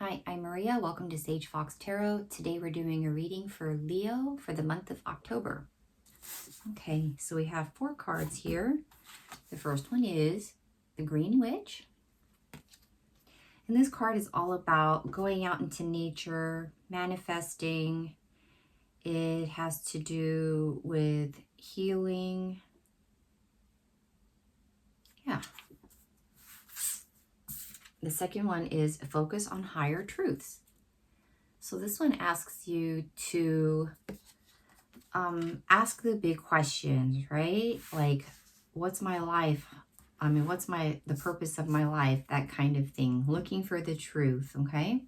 Hi, I'm Maria. Welcome to Sage Fox Tarot. Today we're doing a reading for Leo for the month of October. Okay, so we have 4 cards here. The first one is the Green Witch. And this card is all about going out into nature, manifesting. It has to do with healing. Yeah. The second one is focus on higher truths. So this one asks you to ask the big questions, right? Like, what's my life? What's the purpose of my life? That kind of thing. Looking for the truth, okay?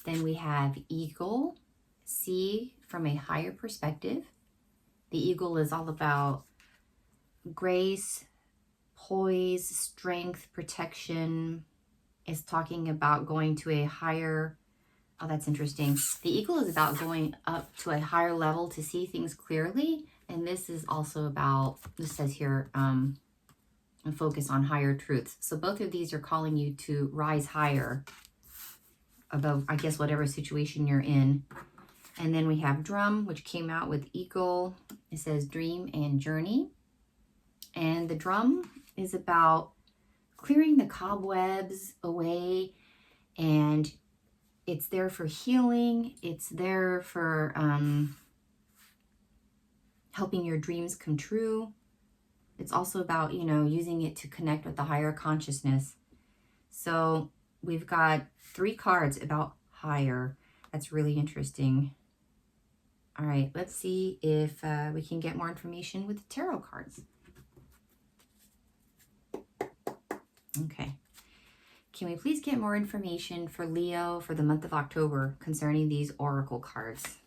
Then we have Eagle. See from a higher perspective. The Eagle is all about grace, poise, strength, protection. It's talking about going to a higher... Oh, that's interesting. The Eagle is about going up to a higher level to see things clearly. And this is also about, this says here, focus on higher truths. So both of these are calling you to rise higher above, I guess, whatever situation you're in. And then we have Drum, which came out with Eagle. It says dream and journey. And the Drum is about clearing the cobwebs away, and it's there for healing. It's there for helping your dreams come true. It's also about, using it to connect with the higher consciousness. So we've got 3 cards about higher. That's really interesting. All right, let's see if we can get more information with the tarot cards. Okay. Can we please get more information for Leo for the month of October concerning these oracle cards?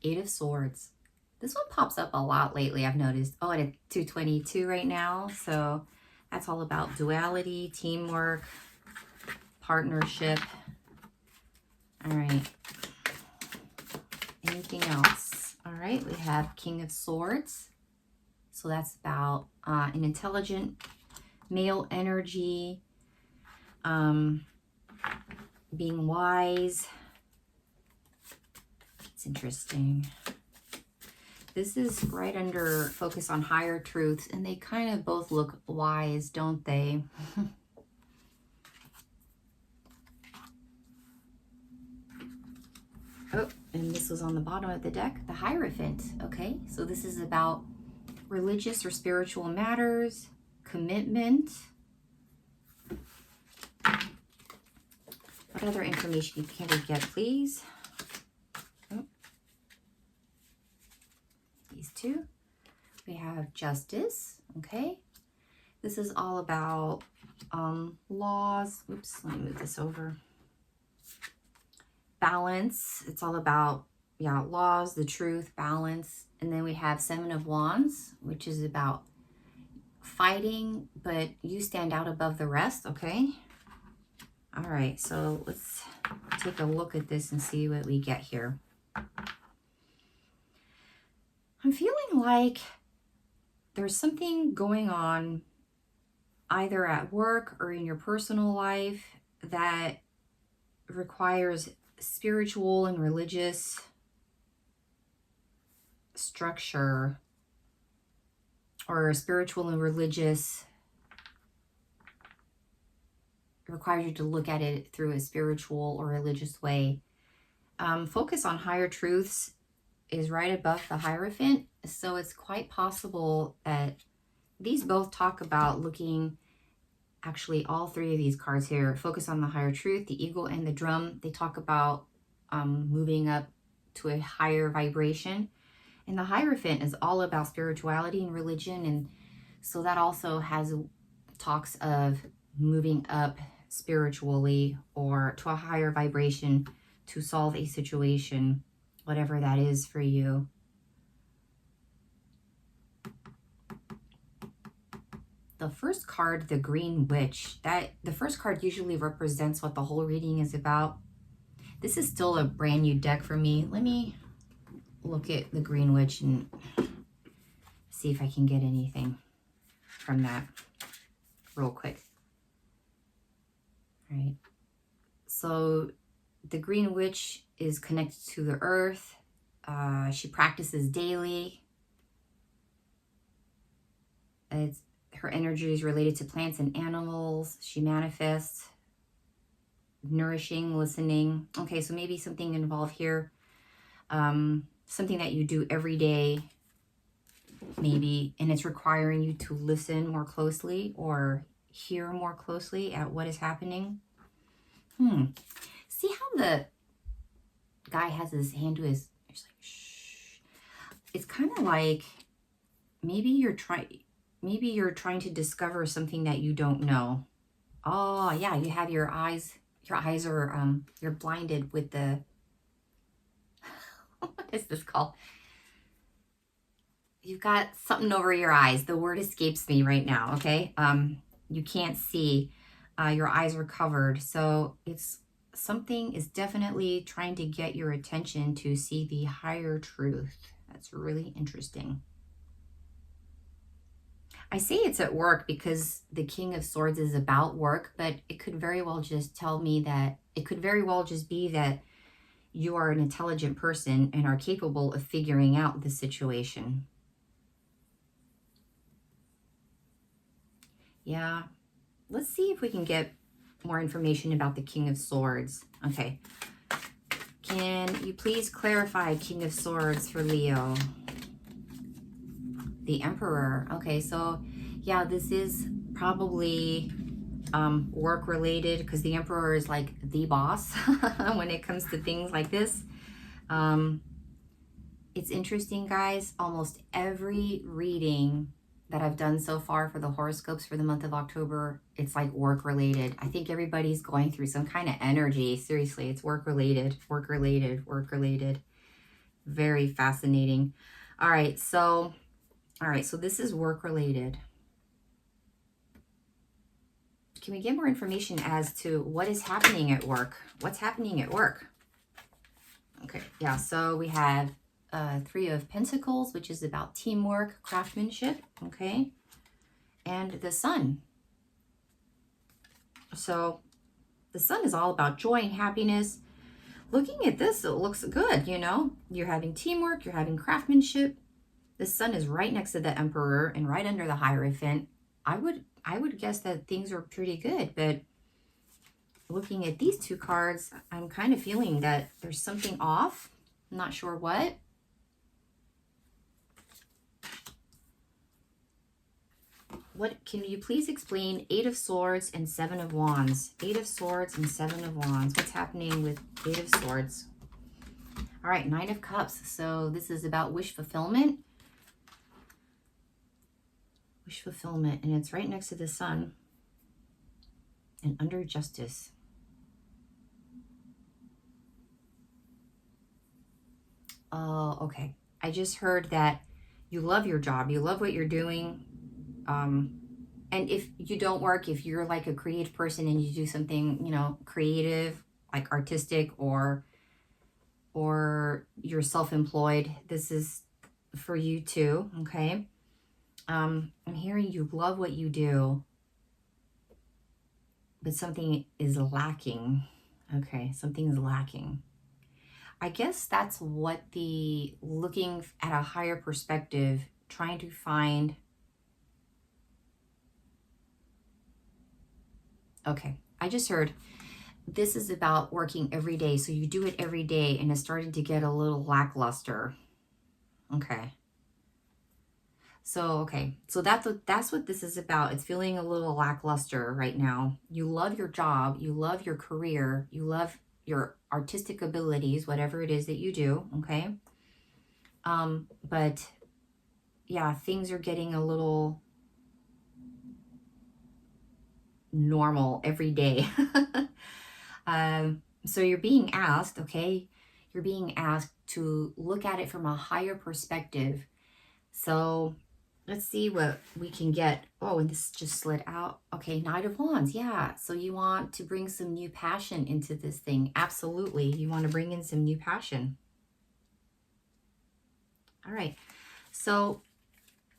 Eight of Swords. This one pops up a lot lately, I've noticed. Oh, and it's 222 right now. So that's all about duality, teamwork, partnership. All right. Anything else? All right, we have King of Swords. So that's about an intelligent male energy, being wise. It's interesting. This is right under focus on higher truths, and they kind of both look wise, don't they? Oh, and this was on the bottom of the deck, the Hierophant. Okay, so this is about religious or spiritual matters, commitment. What other information can we get, please? Oh. These 2. We have Justice. Okay, this is all about laws. Oops, let me move this over. Balance. It's all about, laws, the truth, balance. And then we have 7 of Wands, which is about fighting, but you stand out above the rest, okay? All right, so let's take a look at this and see what we get here. I'm feeling like there's something going on either at work or in your personal life that requires spiritual and religious structure, or spiritual and religious requires you to look at it through a spiritual or religious way. Focus on higher truths is right above the Hierophant, so it's quite possible that these both talk about looking, actually all 3 of these cards here, focus on the higher truth, the Eagle and the Drum. They talk about moving up to a higher vibration. And the Hierophant is all about spirituality and religion. And so that also talks of moving up spiritually or to a higher vibration to solve a situation, whatever that is for you. The first card, the Green Witch, the first card usually represents what the whole reading is about. This is still a brand new deck for me. Let me look at the Green Witch and see if I can get anything. from that real quick. All right. So the Green Witch is connected to the earth. She practices daily. Her energy is related to plants and animals. She manifests. Nourishing, listening. Okay, so maybe something involved here. Something that you do every day, maybe, and it's requiring you to listen more closely or hear more closely at what is happening. See how the guy has his hand to his, he's like, shh. It's kind of like maybe you're trying to discover something that you don't know. Oh yeah, you have your eyes are you're blinded with the what is this called? You've got something over your eyes. The word escapes me right now, okay? You can't see. Your eyes are covered. So it's something is definitely trying to get your attention to see the higher truth. That's really interesting. I say it's at work because the King of Swords is about work, but it could very well just tell me that it could very well just be that you are an intelligent person and are capable of figuring out the situation. Yeah, let's see if we can get more information about the King of Swords. Okay, can you please clarify King of Swords for Leo? The Emperor. Okay, so yeah, this is probably work related because the Emperor is like the boss when it comes to things like this. It's interesting, guys. Almost every reading that I've done so far for the horoscopes for the month of October, it's like work related. I think everybody's going through some kind of energy. Seriously, it's work related, work related, work related. Very fascinating. All right, so this is work related. Can we get more information as to what is happening at work? What's happening at work? Okay, yeah, so we have Three of Pentacles, which is about teamwork, craftsmanship, okay? And the Sun. So the Sun is all about joy and happiness. Looking at this, it looks good, you know? You're having teamwork, you're having craftsmanship. The Sun is right next to the Emperor and right under the Hierophant. I would guess that things are pretty good, but looking at these two cards, I'm kind of feeling that there's something off. I'm not sure what. What can you please explain? Eight of Swords and Seven of Wands. Eight of Swords and Seven of Wands. What's happening with Eight of Swords? All right, Nine of Cups. So this is about wish fulfillment. Wish fulfillment, and it's right next to the Sun and under Justice. Oh, okay. I just heard that you love your job. You love what you're doing. And if you don't work, if you're like a creative person and you do something, you know, creative, like artistic, or you're self-employed, this is for you too, okay? I'm hearing you love what you do, but something is lacking. Okay, something is lacking. I guess that's what the looking at a higher perspective, trying to find. Okay, I just heard this is about working every day. So you do it every day and it's starting to get a little lackluster. Okay. So that's what this is about. It's feeling a little lackluster right now. You love your job, you love your career, you love your artistic abilities, whatever it is that you do, okay? But yeah, things are getting a little normal every day. So you're being asked, okay? You're being asked to look at it from a higher perspective. So let's see what we can get. Oh, and this just slid out. Okay, Knight of Wands. Yeah, so you want to bring some new passion into this thing. Absolutely. You want to bring in some new passion. All right. So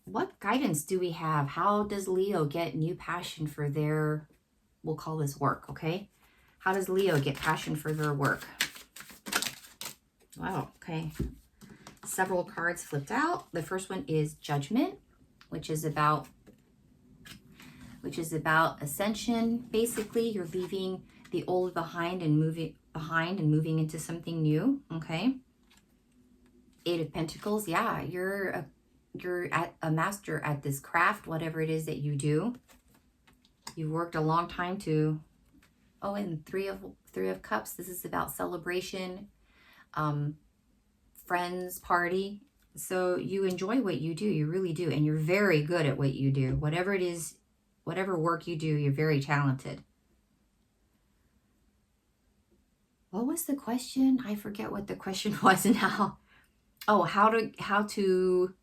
what guidance do we have? How does Leo get new passion for their, we'll call this work, okay? How does Leo get passion for their work? Wow, okay. Several cards flipped out. The first one is Judgment, which is about ascension. Basically, you're leaving the old behind and moving into something new, okay? Eight of Pentacles. Yeah, you're a master at this craft, whatever it is that you do. You've worked a long time to, oh, and three of Cups. This is about celebration, friends, party. So you enjoy what you do. You really do. And you're very good at what you do. Whatever it is, whatever work you do, you're very talented. What was the question? I forget what the question was now. Oh, how to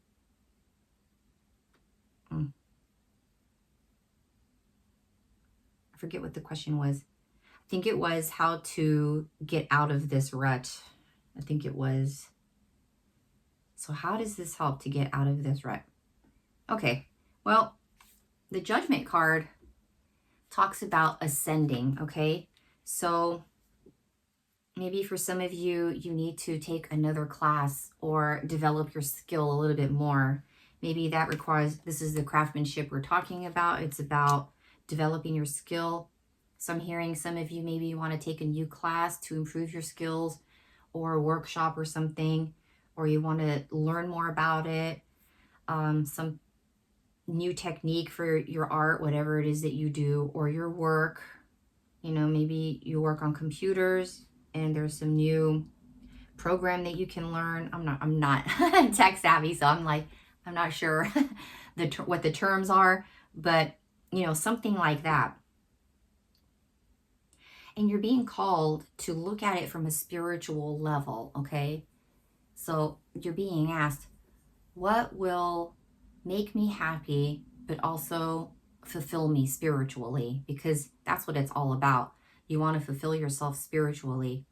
I forget what the question was. I think it was how to get out of this rut. I think it was. So how does this help to get out of this rut? Okay, well, the Judgment card talks about ascending, okay? So maybe for some of you, you need to take another class or develop your skill a little bit more. Maybe that requires, this is the craftsmanship we're talking about. It's about developing your skill. So I'm hearing some of you, maybe you want to take a new class to improve your skills, or a workshop or something, or you want to learn more about it. Some new technique for your art, whatever it is that you do, or your work. You know, maybe you work on computers and there's some new program that you can learn. I'm not tech savvy, so I'm not sure what the terms are, but you know, something like that. And you're being called to look at it from a spiritual level, okay? So you're being asked, what will make me happy, but also fulfill me spiritually? Because that's what it's all about. You want to fulfill yourself spiritually.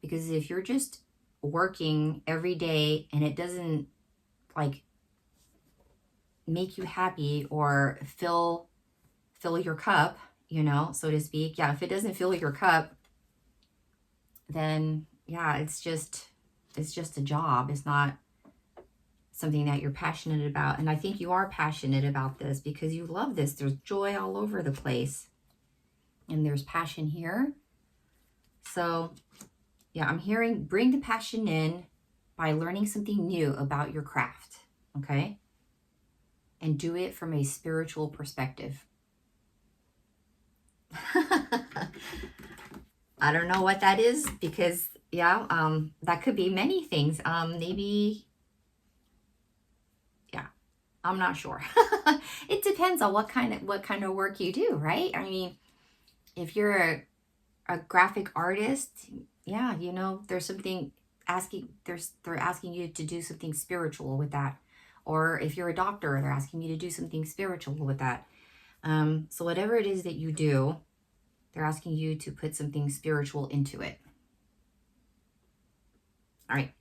Because if you're just working every day and it doesn't like make you happy or fill your cup, you know, so to speak. Yeah, if it doesn't fill your cup, then yeah, it's just a job. It's not something that you're passionate about. And I think you are passionate about this because you love this. There's joy all over the place. And there's passion here. So yeah, I'm hearing bring the passion in by learning something new about your craft, okay? And do it from a spiritual perspective. I don't know what that is because, yeah, that could be many things. Maybe, yeah, I'm not sure. It depends on what kind of work you do, right? I mean, if you're a graphic artist, yeah, you know, there's something they're asking you to do something spiritual with that. Or if you're a doctor, they're asking you to do something spiritual with that. So whatever it is that you do, they're asking you to put something spiritual into it. All right,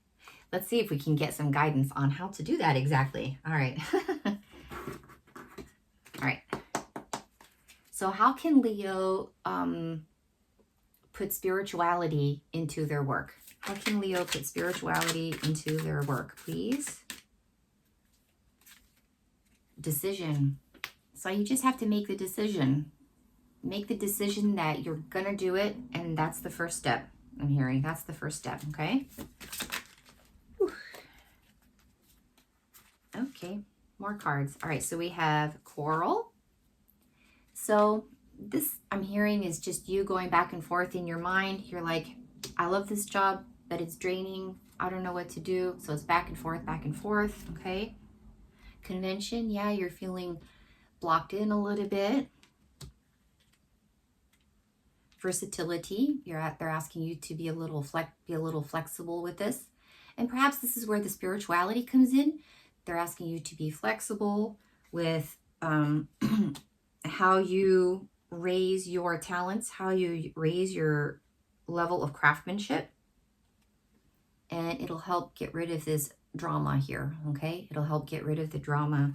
let's see if we can get some guidance on how to do that exactly. All right. All right. So how can Leo put spirituality into their work? How can Leo put spirituality into their work, please? Decision. So you just have to make the decision. Make the decision that you're going to do it, and that's the first step. I'm hearing that's the first step, okay? Whew. Okay, more cards. All right, so we have Coral. So this, I'm hearing, is just you going back and forth in your mind. You're like, I love this job, but it's draining. I don't know what to do. So it's back and forth, okay? Convention, yeah, you're feeling blocked in a little bit. Versatility, they're asking you to be a little flexible with this. And perhaps this is where the spirituality comes in. They're asking you to be flexible with how you raise your talents, how you raise your level of craftsmanship. And it'll help get rid of this drama here, okay? It'll help get rid of the drama.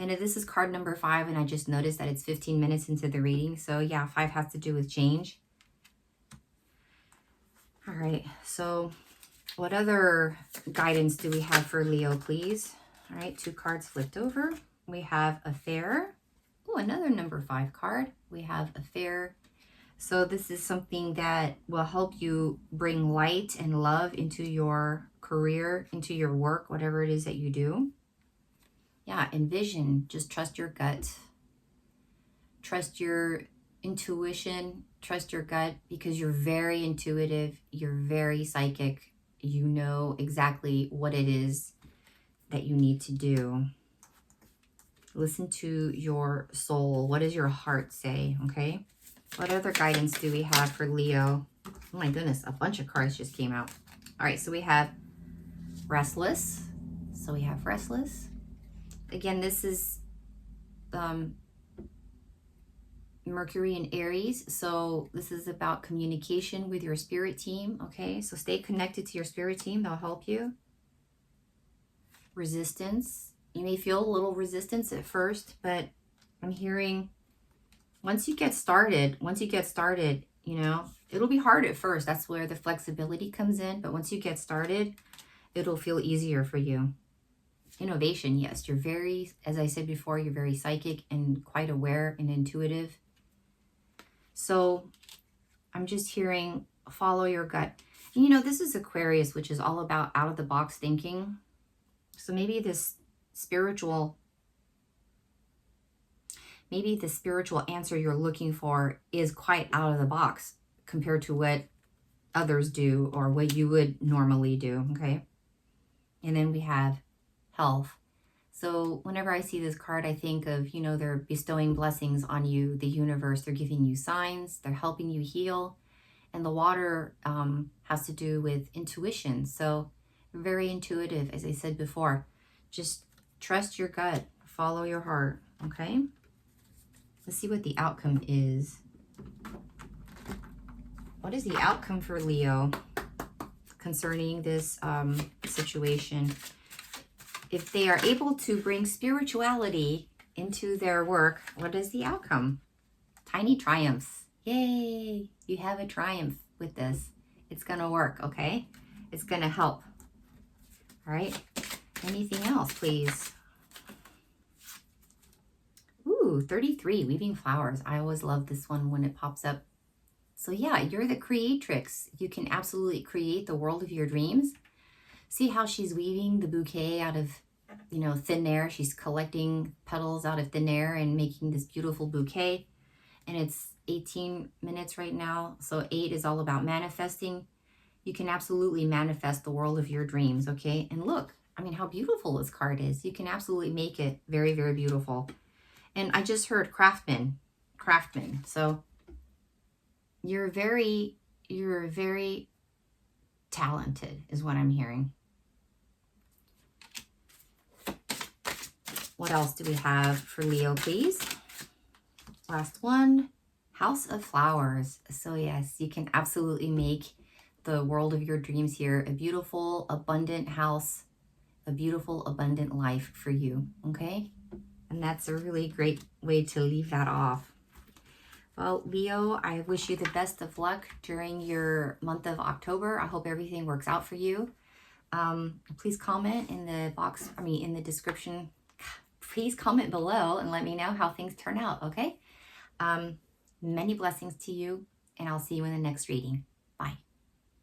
And this is card number 5, and I just noticed that it's 15 minutes into the reading. So yeah, 5 has to do with change. All right, so what other guidance do we have for Leo, please? All right, 2 cards flipped over. We have affair. Oh, another number 5 card. We have affair. So this is something that will help you bring light and love into your career, into your work, whatever it is that you do. Yeah, envision. Just trust your gut. Trust your intuition. Trust your gut, because you're very intuitive. You're very psychic. You know exactly what it is that you need to do. Listen to your soul. What does your heart say? Okay. What other guidance do we have for Leo? Oh my goodness, a bunch of cards just came out. All right, so we have restless. So we have restless. Again, this is Mercury in Aries. So this is about communication with your spirit team. Okay, so stay connected to your spirit team. They'll help you. Resistance. You may feel a little resistance at first, but I'm hearing once you get started, you know, it'll be hard at first. That's where the flexibility comes in. But once you get started, it'll feel easier for you. Innovation, yes. You're very, as I said before, you're very psychic and quite aware and intuitive. So I'm just hearing follow your gut. And, you know, this is Aquarius, which is all about out-of-the-box thinking. So maybe this spiritual answer you're looking for is quite out of the box compared to what others do or what you would normally do, okay? And then we have health. So whenever I see this card, I think of, you know, they're bestowing blessings on you, the universe. They're giving you signs. They're helping you heal. And the water has to do with intuition. So very intuitive, as I said before. Just trust your gut. Follow your heart, okay? Let's see what the outcome is. What is the outcome for Leo concerning this situation? If they are able to bring spirituality into their work, what is the outcome? Tiny triumphs. Yay! You have a triumph with this. It's going to work, okay? It's going to help. All right? Anything else, please? Ooh, 33, weaving flowers. I always love this one when it pops up. So yeah, you're the creatrix. You can absolutely create the world of your dreams. See how she's weaving the bouquet out of, you know, thin air. She's collecting petals out of thin air and making this beautiful bouquet. And it's 18 minutes right now. So 8 is all about manifesting. You can absolutely manifest the world of your dreams, okay? And look, I mean, how beautiful this card is. You can absolutely make it very, very beautiful. And I just heard craftsman. So you're very talented is what I'm hearing. What else do we have for Leo, please? Last one, House of Flowers. So yes, you can absolutely make the world of your dreams here a beautiful, abundant house, a beautiful, abundant life for you, okay? And that's a really great way to leave that off. Well, Leo, I wish you the best of luck during your month of October. I hope everything works out for you. Please comment in the box, in the description. Please comment below and let me know how things turn out, okay? Many blessings to you, and I'll see you in the next reading. Bye.